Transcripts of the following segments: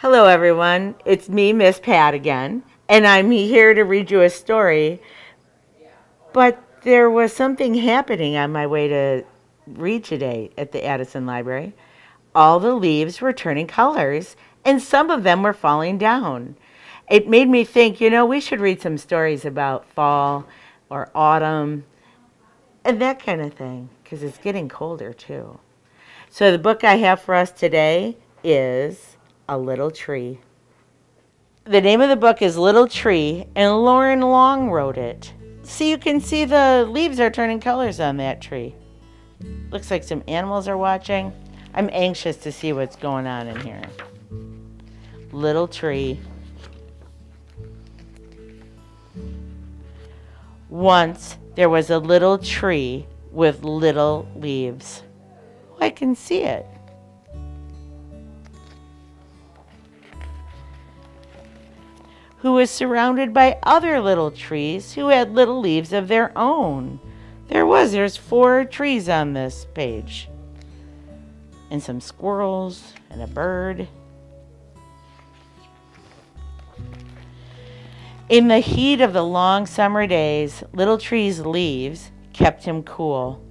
Hello everyone, it's me, Miss Pat again, and I'm here to read you a story, but there was something happening on my way to read today at the Addison Library. All the leaves were turning colors, and some of them were falling down. It made me think, we should read some stories about fall or autumn and that kind of thing, because it's getting colder too. So the book I have for us today is A Little Tree. The name of the book is Little Tree, and Lauren Long wrote it. See, you can see the leaves are turning colors on that tree. Looks like some animals are watching. I'm anxious to see what's going on in here. Little Tree. Once there was a little tree with little leaves. I can see it. Who was surrounded by other little trees who had little leaves of their own. There's 4 trees on this page. And some squirrels and a bird. In the heat of the long summer days, Little Tree's leaves kept him cool.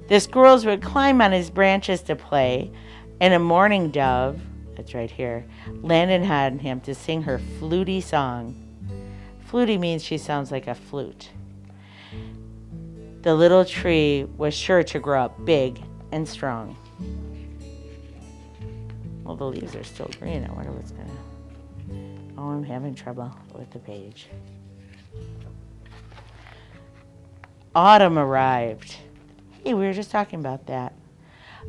The squirrels would climb on his branches to play, and a mourning dove, that's right here, landed on him to sing her fluty song. Fluty means she sounds like a flute. The little tree was sure to grow up big and strong. Well, the leaves are still green. I wonder what's gonna... Oh, I'm having trouble with the page. Autumn arrived. Hey, we were just talking about that.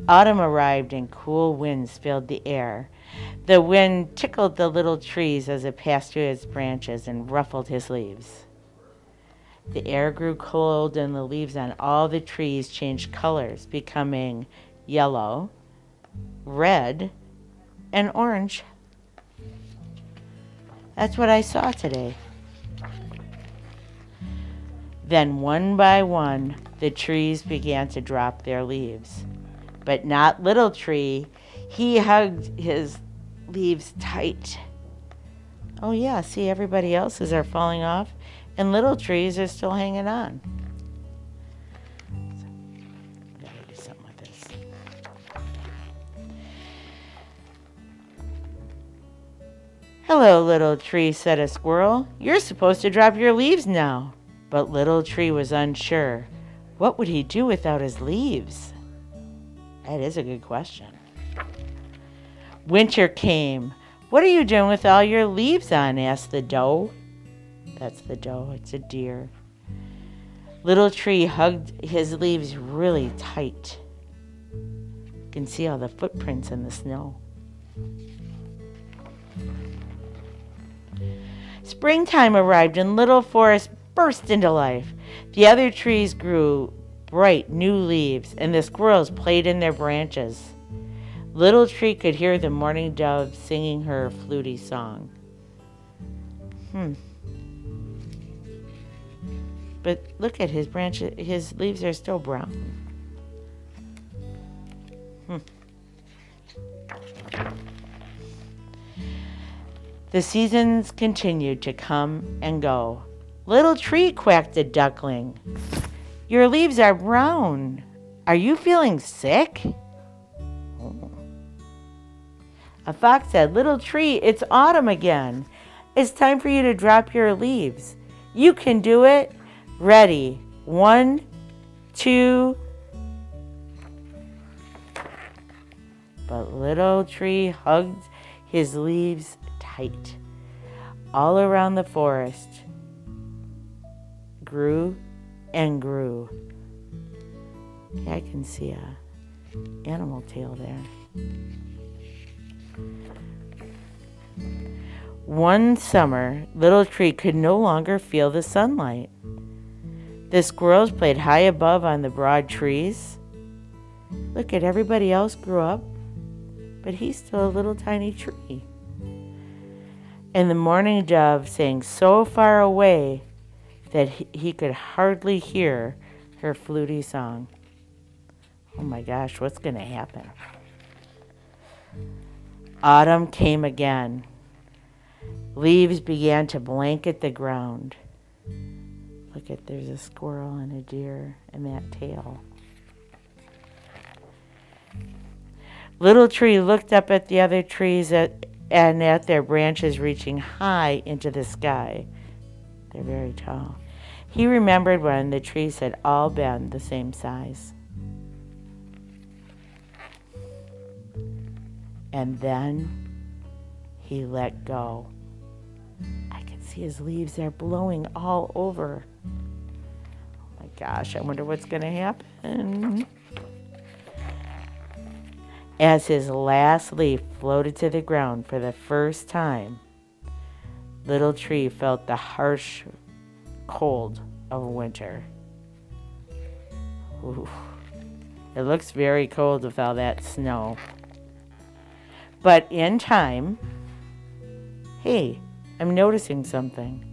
Autumn arrived and cool winds filled the air. The wind tickled the little trees as it passed through its branches and ruffled his leaves. The air grew cold and the leaves on all the trees changed colors, becoming yellow, red, and orange. That's what I saw today. Then one by one, the trees began to drop their leaves. But not Little Tree. He hugged his leaves tight. Oh yeah, see, everybody else's are falling off, and Little Trees are still hanging on. So, I gotta do something with this. Hello, Little Tree, said a squirrel. You're supposed to drop your leaves now. But Little Tree was unsure. What would he do without his leaves? That is a good question. Winter came. What are you doing with all your leaves on? Asked the doe. That's the doe. It's a deer. Little Tree hugged his leaves really tight. You can see all the footprints in the snow. Springtime arrived and Little Forest burst into life. The other trees grew bright new leaves, and the squirrels played in their branches. Little Tree could hear the mourning dove singing her fluty song. But look at his branches, his leaves are still brown. The seasons continued to come and go. Little Tree, quacked a duckling. Your leaves are brown. Are you feeling sick? Oh. A fox said, Little Tree, it's autumn again. It's time for you to drop your leaves. You can do it. Ready. 1, 2. But Little Tree hugged his leaves tight. All around the forest grew and grew. Okay, I can see a animal tail there. One summer, Little Tree could no longer feel the sunlight. The squirrels played high above on the broad trees. Look at everybody else grew up, but he's still a little tiny tree. And the mourning dove sang so far away that he could hardly hear her fluty song. Oh my gosh, what's going to happen? Autumn came again. Leaves began to blanket the ground. Look at, there's a squirrel and a deer and that tail. Little Tree looked up at the other trees and at their branches reaching high into the sky. They're very tall. He remembered when the trees had all been the same size. And then he let go. I can see his leaves are blowing all over. Oh my gosh, I wonder what's going to happen. As his last leaf floated to the ground for the first time, Little Tree felt the harsh cold of winter. Ooh, it looks very cold with all that snow. But in time, hey, I'm noticing something.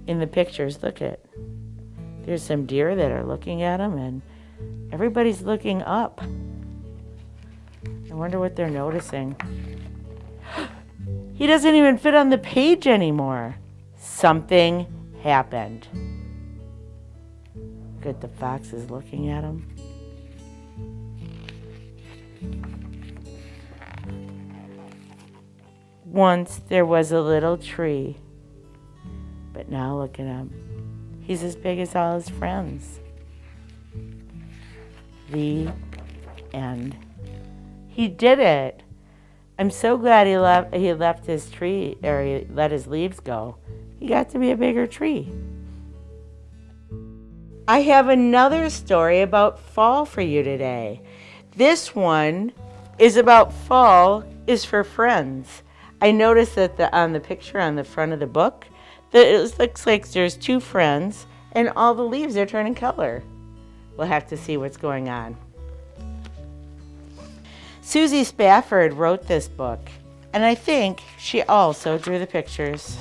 In the pictures, look at, there's some deer that are looking at him and everybody's looking up. I wonder what they're noticing. He doesn't even fit on the page anymore. Something happened. Look at the foxes looking at him. Once there was a little tree, but now look at him. He's as big as all his friends. The end. He did it. I'm so glad he left his tree, or he let his leaves go. He got to be a bigger tree. I have another story about fall for you today. This one is about fall is for friends. I noticed that on the picture on the front of the book, that it looks like there's two friends and all the leaves are turning color. We'll have to see what's going on. Susie Spafford wrote this book, and I think she also drew the pictures.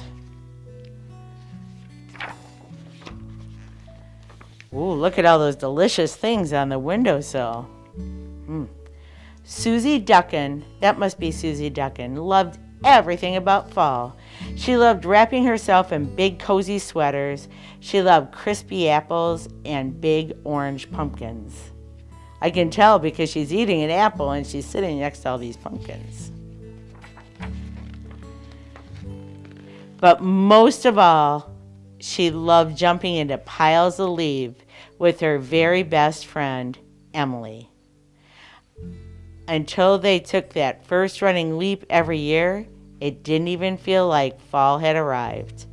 Ooh, look at all those delicious things on the windowsill. Susie Duckin, that must be Susie Duckin, loved everything about fall. She loved wrapping herself in big cozy sweaters. She loved crispy apples and big orange pumpkins. I can tell because she's eating an apple and she's sitting next to all these pumpkins. But most of all, she loved jumping into piles of leaves with her very best friend, Emily. Until they took that first running leap every year, it didn't even feel like fall had arrived.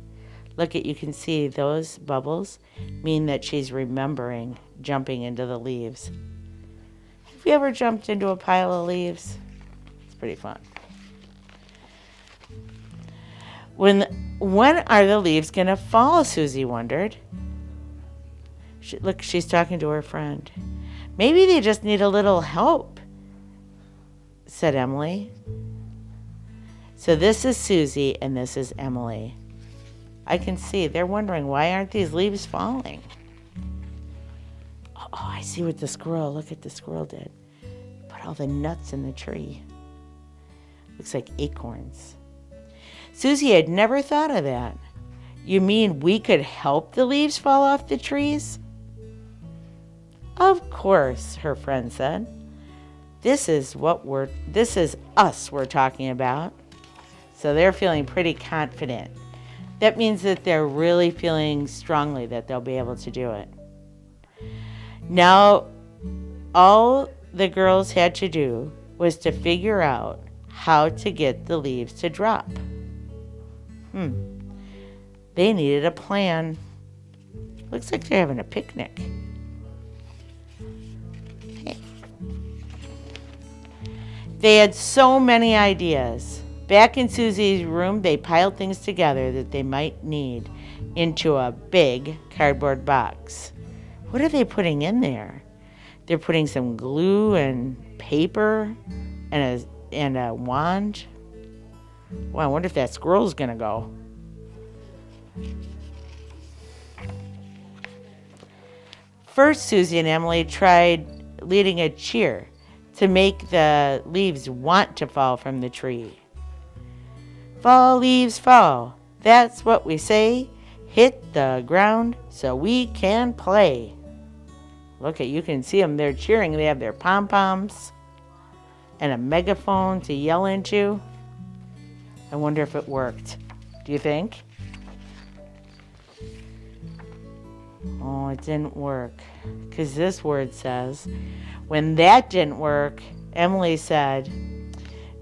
Look at, you can see those bubbles mean that she's remembering jumping into the leaves. Have you ever jumped into a pile of leaves? It's pretty fun. When are the leaves going to fall, Susie wondered. Look, she's talking to her friend. Maybe they just need a little help, said Emily. So this is Susie and this is Emily. I can see they're wondering, why aren't these leaves falling? Oh, I see what the squirrel, look at the squirrel did. Put all the nuts in the tree. Looks like acorns. Susie had never thought of that. You mean we could help the leaves fall off the trees? Of course, her friend said. This is us we're talking about. So they're feeling pretty confident. That means that they're really feeling strongly that they'll be able to do it. Now, all the girls had to do was to figure out how to get the leaves to drop. They needed a plan. Looks like they're having a picnic. Hey. They had so many ideas. Back in Susie's room, they piled things together that they might need into a big cardboard box. What are they putting in there? They're putting some glue and paper and a wand. Well, I wonder if that squirrel's gonna go. First, Susie and Emily tried leading a cheer to make the leaves want to fall from the tree. Fall, leaves, fall. That's what we say. Hit the ground so we can play. Look, you can see them. They're cheering. They have their pom-poms and a megaphone to yell into. I wonder if it worked. Do you think? Oh, it didn't work. Because this word says, when that didn't work, Emily said,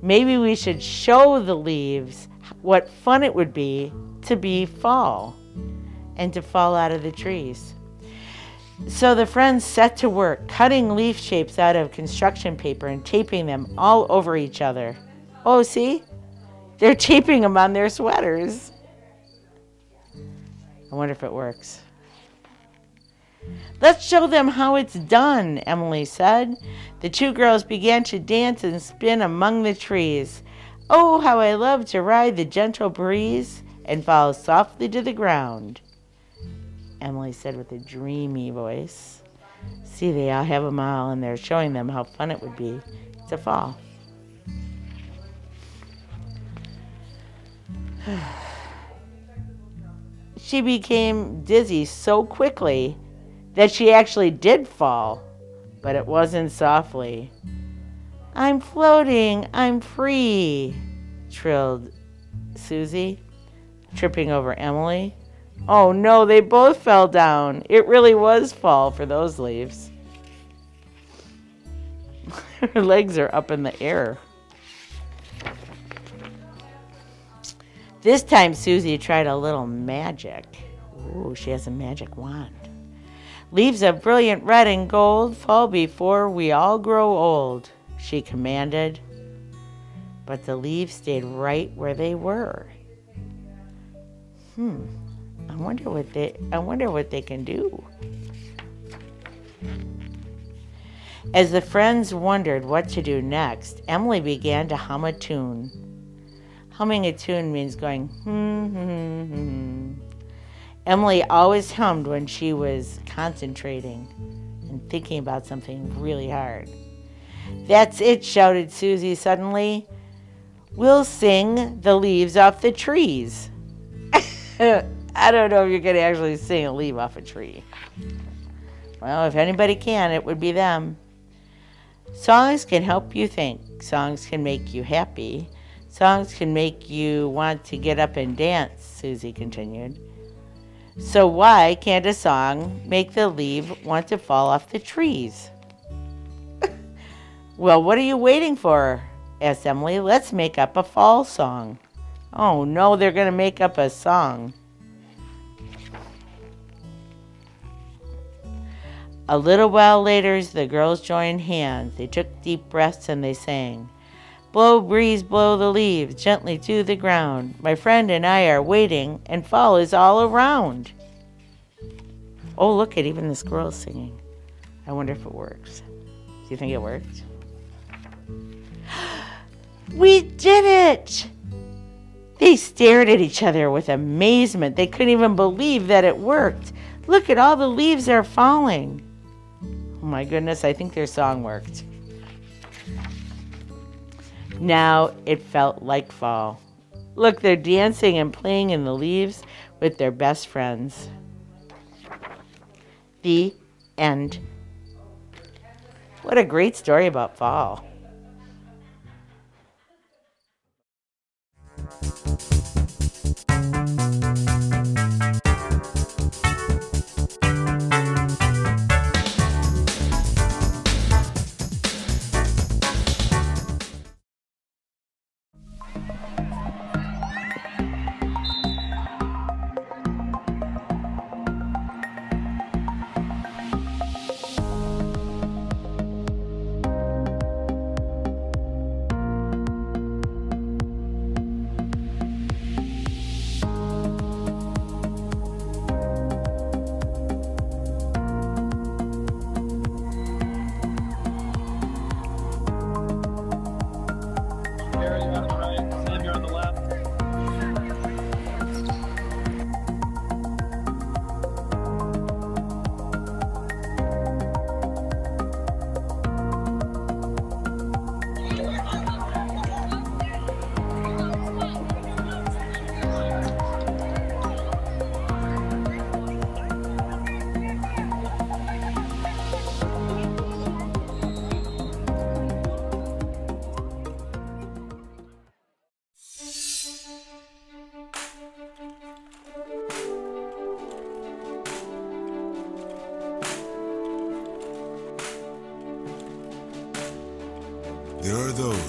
maybe we should show the leaves what fun it would be to be fall and to fall out of the trees. So the friends set to work cutting leaf shapes out of construction paper and taping them all over each other. Oh, see? They're taping them on their sweaters. I wonder if it works. Let's show them how it's done, Emily said. The two girls began to dance and spin among the trees. Oh, how I love to ride the gentle breeze and fall softly to the ground, Emily said with a dreamy voice. See, they all have them all, and they're showing them how fun it would be to fall. She became dizzy so quickly that she actually did fall, but it wasn't softly. I'm floating, I'm free, trilled Susie, tripping over Emily. Oh no, they both fell down. It really was fall for those leaves. Her legs are up in the air. This time Susie tried a little magic. Ooh, she has a magic wand. Leaves of brilliant red and gold fall before we all grow old, she commanded. But the leaves stayed right where they were. I wonder what they can do. As the friends wondered what to do next, Emily began to hum a tune. Humming a tune means going Emily always hummed when she was concentrating and thinking about something really hard. That's it, shouted Susie suddenly. We'll sing the leaves off the trees. I don't know if you could actually sing a leaf off a tree. Well, if anybody can, it would be them. Songs can help you think. Songs can make you happy. Songs can make you want to get up and dance, Susie continued. So why can't a song make the leaf want to fall off the trees? Well, what are you waiting for? Asked Emily. Let's make up a fall song. Oh no, they're going to make up a song. A little while later, the girls joined hands. They took deep breaths and they sang. Blow, breeze, blow the leaves gently to the ground. My friend and I are waiting, and fall is all around. Oh, look at even the squirrels singing. I wonder if it works. Do you think it worked? We did it! They stared at each other with amazement. They couldn't even believe that it worked. Look at all the leaves are falling. Oh my goodness, I think their song worked. Now it felt like fall. Look, they're dancing and playing in the leaves with their best friends. The end. What a great story about fall.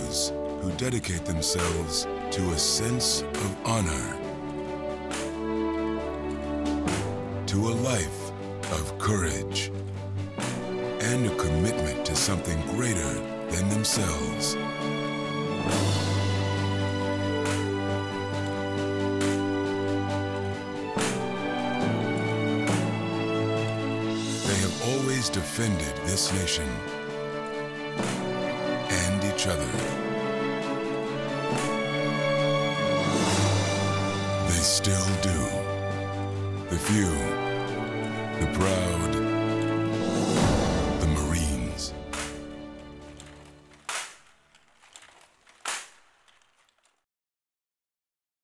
those who dedicate themselves to a sense of honor, to a life of courage, and a commitment to something greater than themselves. They have always defended this nation and each other. They still do. The few, the proud, the Marines.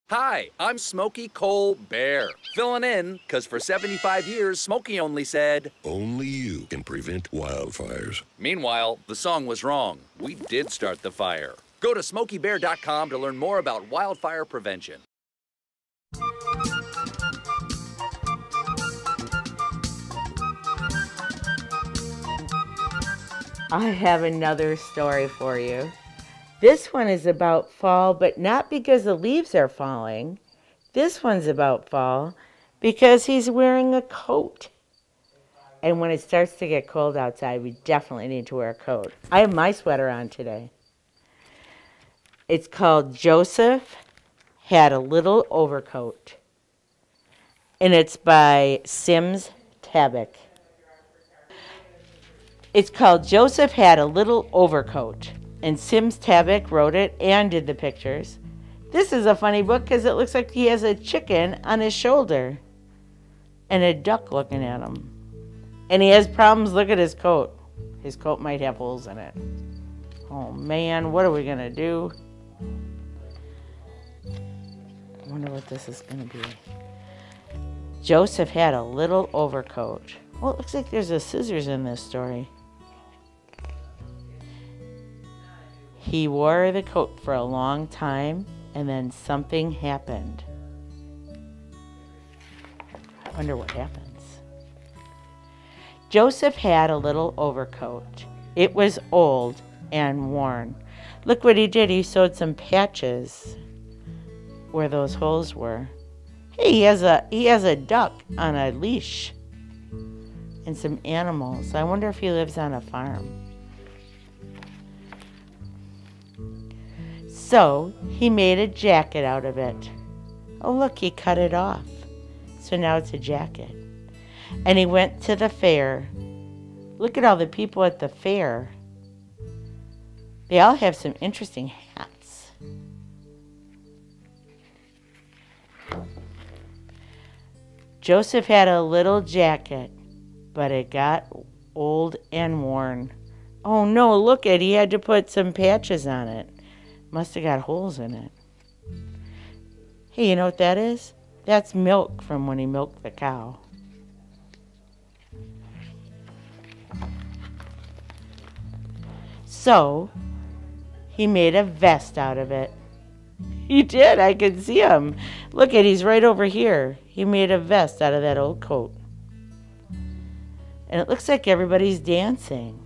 Hi, I'm Smokey Cole Bear, filling in because for 75 years, Smokey only said, "Only you can prevent wildfires." Meanwhile, the song was wrong. We did start the fire. Go to SmokeyBear.com to learn more about wildfire prevention. I have another story for you. This one is about fall, but not because the leaves are falling. This one's about fall because he's wearing a coat. And when it starts to get cold outside, we definitely need to wear a coat. I have my sweater on today. It's called Joseph Had a Little Overcoat. And it's by Sims Tabak. It's called Joseph Had a Little Overcoat. And Sims Tabak wrote it and did the pictures. This is a funny book because it looks like he has a chicken on his shoulder and a duck looking at him. And he has problems. Look at his coat. His coat might have holes in it. Oh man, what are we going to do? I wonder what this is going to be. Joseph had a little overcoat. Well, it looks like there's a scissors in this story. He wore the coat for a long time, and then something happened. I wonder what happens. Joseph had a little overcoat. It was old and worn. Look what he did. He sewed some patches where those holes were. Hey, he has a duck on a leash and some animals. I wonder if he lives on a farm. So he made a jacket out of it. Oh, look, he cut it off. So now it's a jacket. And he went to the fair. Look at all the people at the fair. They all have some interesting hats. Joseph had a little jacket, but it got old and worn. Oh no, look at, he had to put some patches on it. Must have got holes in it. Hey, you know what that is? That's milk from when he milked the cow. So, he made a vest out of it. He did, I can see him. Look at, he's right over here. He made a vest out of that old coat. And it looks like everybody's dancing.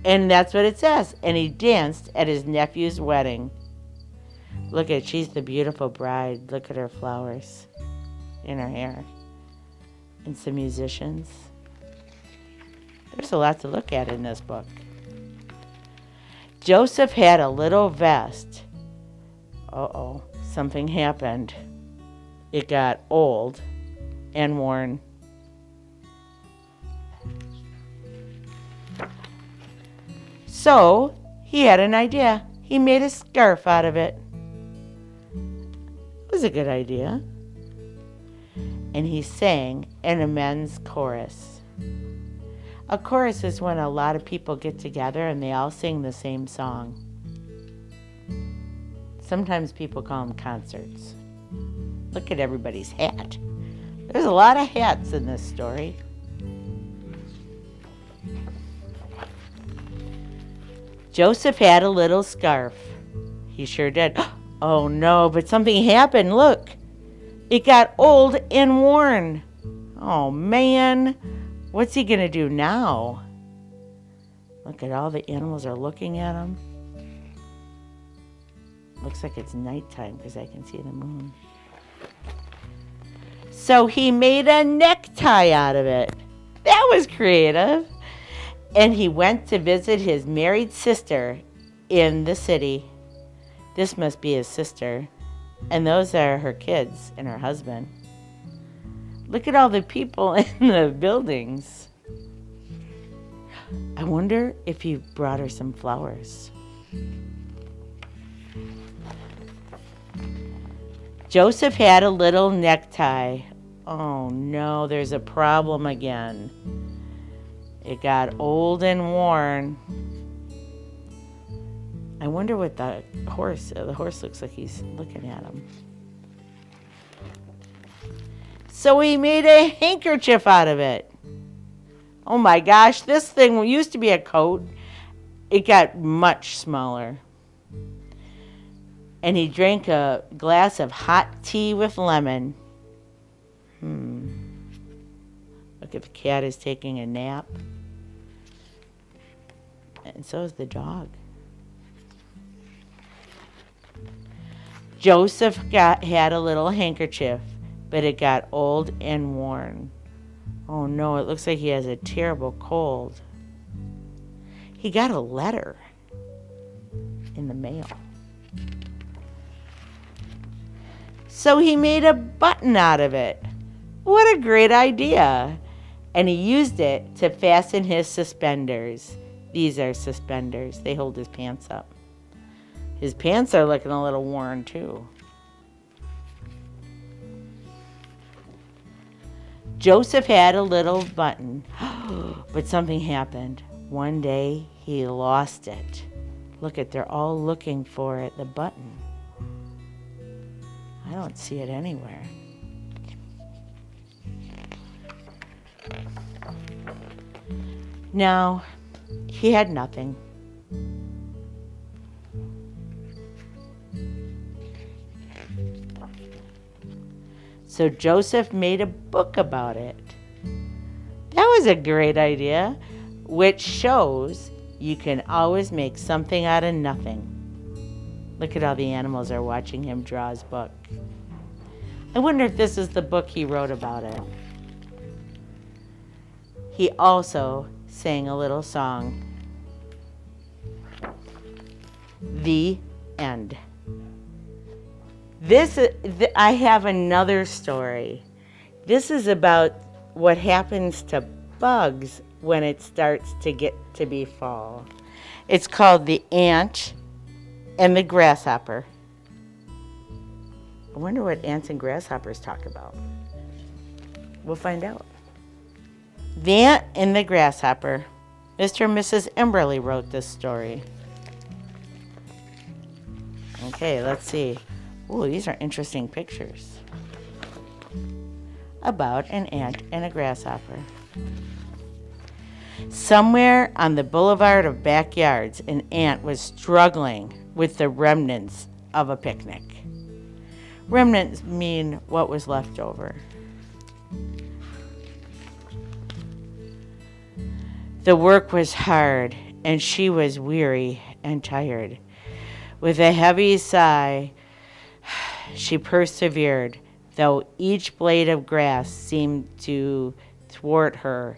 And that's what it says. And he danced at his nephew's wedding. Look at, she's the beautiful bride. Look at her flowers in her hair. And some musicians. There's a lot to look at in this book. Joseph had a little vest. Uh-oh, something happened. It got old and worn. So, he had an idea. He made a scarf out of it. It was a good idea. And he sang in a men's chorus. A chorus is when a lot of people get together and they all sing the same song. Sometimes people call them concerts. Look at everybody's hat. There's a lot of hats in this story. Joseph had a little scarf. He sure did. Oh no, but something happened. Look. It got old and worn. Oh man. What's he going to do now? Look at all the animals are looking at him. Looks like it's nighttime because I can see the moon. So he made a necktie out of it. That was creative. And he went to visit his married sister in the city. This must be his sister. And those are her kids and her husband. Look at all the people in the buildings. I wonder if he brought her some flowers. Joseph had a little necktie. Oh no, there's a problem again. It got old and worn. I wonder what the horse looks like he's looking at him. So he made a handkerchief out of it. Oh my gosh, this thing used to be a coat. It got much smaller. And he drank a glass of hot tea with lemon. Look, if the cat is taking a nap. And so is the dog. Joseph had a little handkerchief, but it got old and worn. Oh no, it looks like he has a terrible cold. He got a letter in the mail. So he made a button out of it. What a great idea. And he used it to fasten his suspenders. These are suspenders. They hold his pants up. His pants are looking a little worn too. Joseph had a little button, but something happened. One day he lost it. Look at, they're all looking for it, the button. I don't see it anywhere. Now, he had nothing. So Joseph made a book about it. That was a great idea, which shows you can always make something out of nothing. Look at how the animals are watching him draw his book. I wonder if this is the book he wrote about it. He also sang a little song. The end. I have another story. This is about what happens to bugs when it starts to get to be fall. It's called The Ant and the Grasshopper. I wonder what ants and grasshoppers talk about. We'll find out. The Ant and the Grasshopper. Mr. and Mrs. Emberley wrote this story. Okay, let's see. Ooh, these are interesting pictures. About an ant and a grasshopper. Somewhere on the boulevard of backyards, an ant was struggling with the remnants of a picnic. Remnants mean what was left over. The work was hard, and she was weary and tired. With a heavy sigh, she persevered, though each blade of grass seemed to thwart her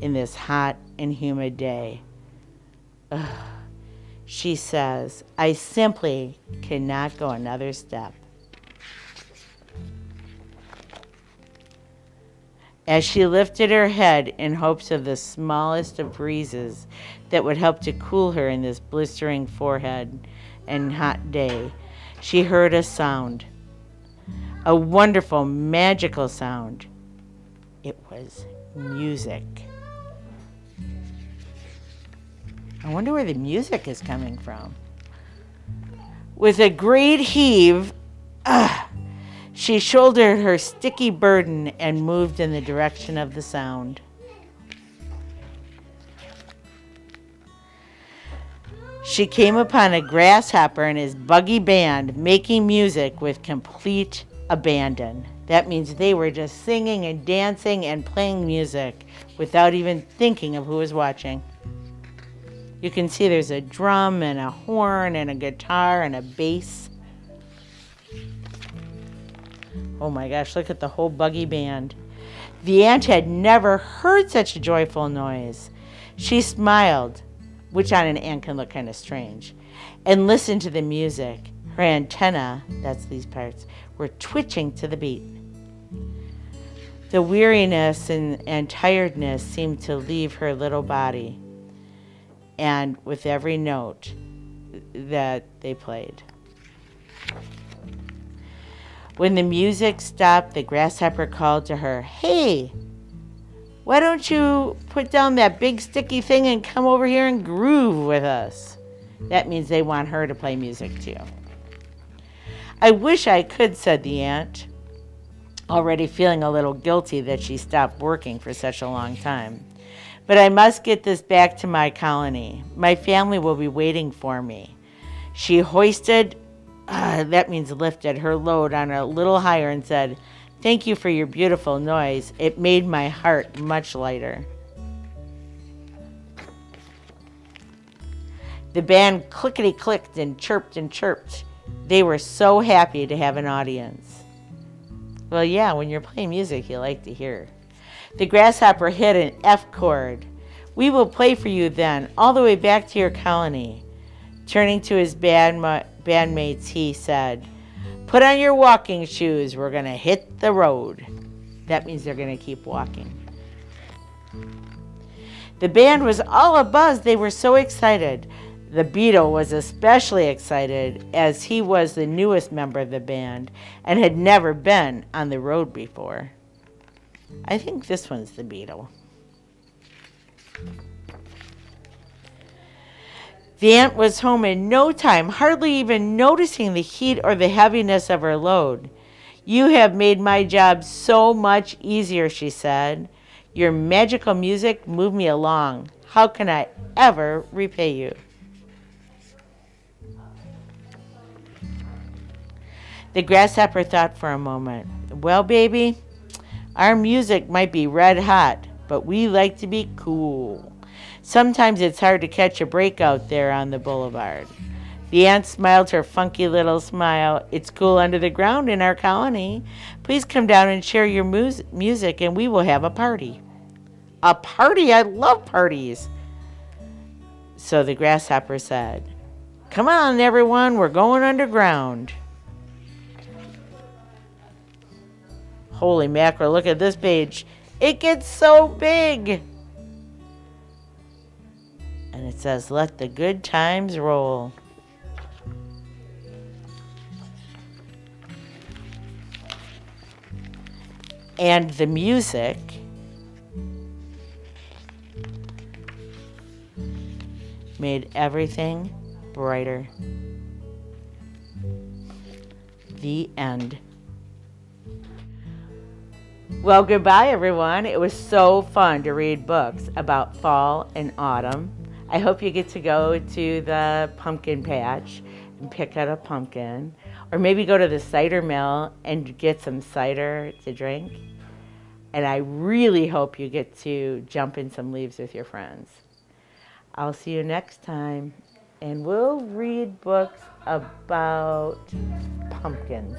in this hot and humid day. Ugh. She says, I simply cannot go another step. As she lifted her head in hopes of the smallest of breezes that would help to cool her in this blistering forehead and hot day, she heard a sound, a wonderful, magical sound. It was music. I wonder where the music is coming from. With a great heave, she shouldered her sticky burden and moved in the direction of the sound. She came upon a grasshopper and his buggy band making music with complete abandon. That means they were just singing and dancing and playing music without even thinking of who was watching. You can see there's a drum and a horn and a guitar and a bass. Oh my gosh, look at the whole buggy band. The ant had never heard such a joyful noise. She smiled, which on an ant can look kind of strange, and listened to the music. Her antennae, that's these parts, were twitching to the beat. The weariness and tiredness seemed to leave her little body, and with every note that they played. When the music stopped, the grasshopper called to her, "Hey, why don't you put down that big sticky thing and come over here and groove with us?" That means they want her to play music too. "I wish I could," said the ant, already feeling a little guilty that she stopped working for such a long time. "But I must get this back to my colony. My family will be waiting for me." She hoisted, that means lifted, her load on a little higher and said, "Thank you for your beautiful noise. It made my heart much lighter." The band clickety-clicked and chirped and chirped. They were so happy to have an audience. Well, yeah, when you're playing music, you like to hear. The grasshopper hit an F chord. "We will play for you then, all the way back to your colony." Turning to his bandmates, he said, "Put on your walking shoes. We're going to hit the road." That means they're going to keep walking. The band was all abuzz. They were so excited. The beetle was especially excited as he was the newest member of the band and had never been on the road before. I think this one's the beetle. The ant was home in no time, hardly even noticing the heat or the heaviness of her load. "You have made my job so much easier," she said. "Your magical music moved me along. How can I ever repay you?" The grasshopper thought for a moment. "Well, baby, our music might be red hot, but we like to be cool. Sometimes it's hard to catch a break out there on the boulevard." The ant smiled her funky little smile. "It's cool under the ground in our colony. Please come down and share your music and we will have a party." "A party? I love parties." So the grasshopper said, "Come on, everyone, we're going underground." Holy mackerel, look at this page. It gets so big. And it says, "Let the good times roll." And the music made everything brighter. The end. Well, goodbye, everyone. It was so fun to read books about fall and autumn. I hope you get to go to the pumpkin patch and pick out a pumpkin, or maybe go to the cider mill and get some cider to drink. And I really hope you get to jump in some leaves with your friends. I'll see you next time, and we'll read books about pumpkins.